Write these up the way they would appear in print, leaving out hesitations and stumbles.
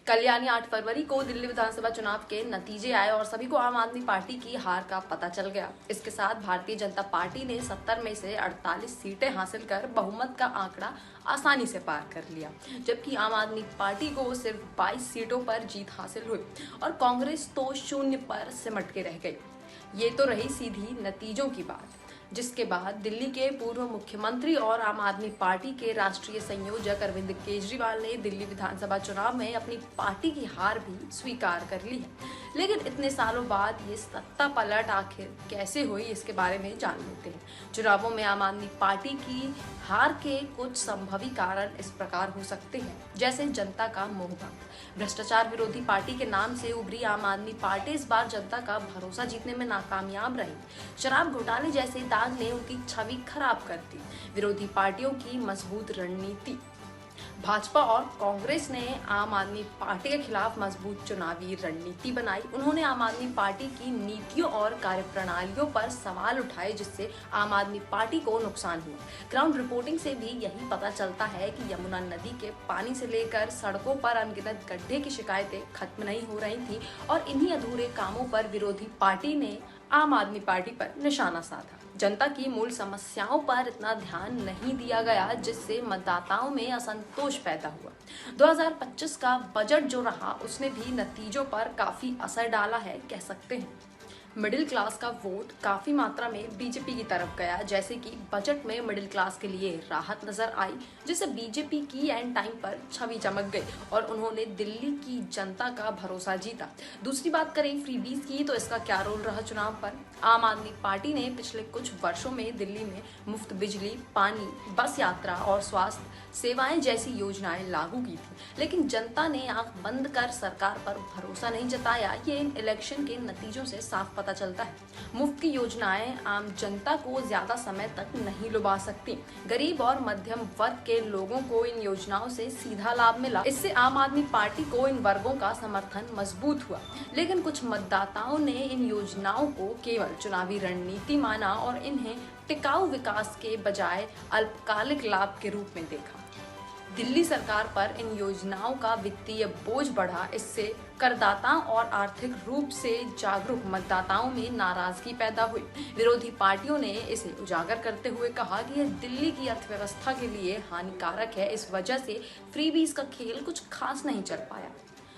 कल यानी 8 फरवरी को दिल्ली विधानसभा चुनाव के नतीजे आए और सभी को आम आदमी पार्टी की हार का पता चल गया। इसके साथ भारतीय जनता पार्टी ने 70 में से 48 सीटें हासिल कर बहुमत का आंकड़ा आसानी से पार कर लिया, जबकि आम आदमी पार्टी को सिर्फ 22 सीटों पर जीत हासिल हुई और कांग्रेस तो शून्य पर सिमट के रह गई। ये तो रही सीधी नतीजों की बात, जिसके बाद दिल्ली के पूर्व मुख्यमंत्री और आम आदमी पार्टी के राष्ट्रीय संयोजक अरविंद केजरीवाल ने दिल्ली विधानसभा चुनाव में अपनी पार्टी की हार भी स्वीकार कर ली है। लेकिन इतने सालों बाद ये सत्ता पलट आखिर कैसे हुई, इसके बारे में जान लेते हैं। चुनावों में आम आदमी पार्टी की हार के कुछ संभवी कारण इस प्रकार हो सकते हैं, जैसे जनता का मोहभंग। भ्रष्टाचार विरोधी पार्टी के नाम से उभरी आम आदमी पार्टी इस बार जनता का भरोसा जीतने में नाकामयाब रही। शराब घोटाले जैसे दाग ने उनकी छवि खराब कर दी। विरोधी पार्टियों की मजबूत रणनीति। भाजपा और कांग्रेस ने आम आदमी पार्टी के खिलाफ मजबूत चुनावी रणनीति बनाई। उन्होंने आम आदमी पार्टी की नीतियों और कार्यप्रणालियों पर सवाल उठाए, जिससे आम आदमी पार्टी को नुकसान हुआ। ग्राउंड रिपोर्टिंग से भी यही पता चलता है कि यमुना नदी के पानी से लेकर सड़कों पर अनगिनत गड्ढे की शिकायतें खत्म नहीं हो रही थी और इन्हीं अधूरे कामों पर विरोधी पार्टी ने आम आदमी पार्टी पर निशाना साधा। जनता की मूल समस्याओं पर इतना ध्यान नहीं दिया गया, जिससे मतदाताओं में असंतोष पैदा हुआ। 2025 का बजट जो रहा, उसने भी नतीजों पर काफी असर डाला है, कह सकते हैं। मिडिल क्लास का वोट काफी मात्रा में बीजेपी की तरफ गया, जैसे कि बजट में मिडिल क्लास के लिए राहत नजर आई, जिससे बीजेपी की एंड टाइम पर छवि चमक गई और उन्होंने दिल्ली की जनता का भरोसा जीता। दूसरी बात करें फ्रीबीज की, तो इसका क्या रोल रहा चुनाव पर। आम आदमी पार्टी ने पिछले कुछ वर्षों में दिल्ली में मुफ्त बिजली, पानी, बस यात्रा और स्वास्थ्य सेवाएं जैसी योजनाएं लागू की थी, लेकिन जनता ने आंख बंद कर सरकार पर भरोसा नहीं जताया। ये इन इलेक्शन के नतीजों से साफ पता चलता है। मुफ्त की योजनाएं आम जनता को ज्यादा समय तक नहीं लुभा सकती। गरीब और मध्यम वर्ग के लोगों को इन योजनाओं से सीधा लाभ मिला। इससे आम आदमी पार्टी को इन वर्गों का समर्थन मजबूत हुआ। लेकिन कुछ मतदाताओं ने इन योजनाओं को केवल चुनावी रणनीति माना और इन्हें टिकाऊ विकास के बजाय अल्पकालिक लाभ के रूप में देखा। दिल्ली सरकार पर इन योजनाओं का वित्तीय बोझ बढ़ा। इससे करदाताओं और आर्थिक रूप से जागरूक मतदाताओं में नाराजगी पैदा हुई। विरोधी पार्टियों ने इसे उजागर करते हुए कहा कि यह दिल्ली की अर्थव्यवस्था के लिए हानिकारक है। इस वजह से फ्रीबीज का खेल कुछ खास नहीं चल पाया।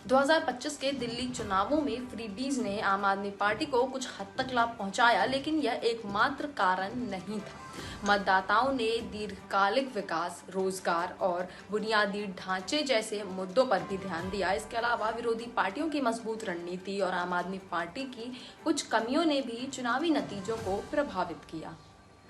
2025 के दिल्ली चुनावों में फ्रीबीज ने आम आदमी पार्टी को कुछ हद तक लाभ पहुंचाया, लेकिन यह एकमात्र कारण नहीं था। मतदाताओं ने दीर्घकालिक विकास, रोजगार और बुनियादी ढांचे जैसे मुद्दों पर भी ध्यान दिया। इसके अलावा विरोधी पार्टियों की मजबूत रणनीति और आम आदमी पार्टी की कुछ कमियों ने भी चुनावी नतीजों को प्रभावित किया।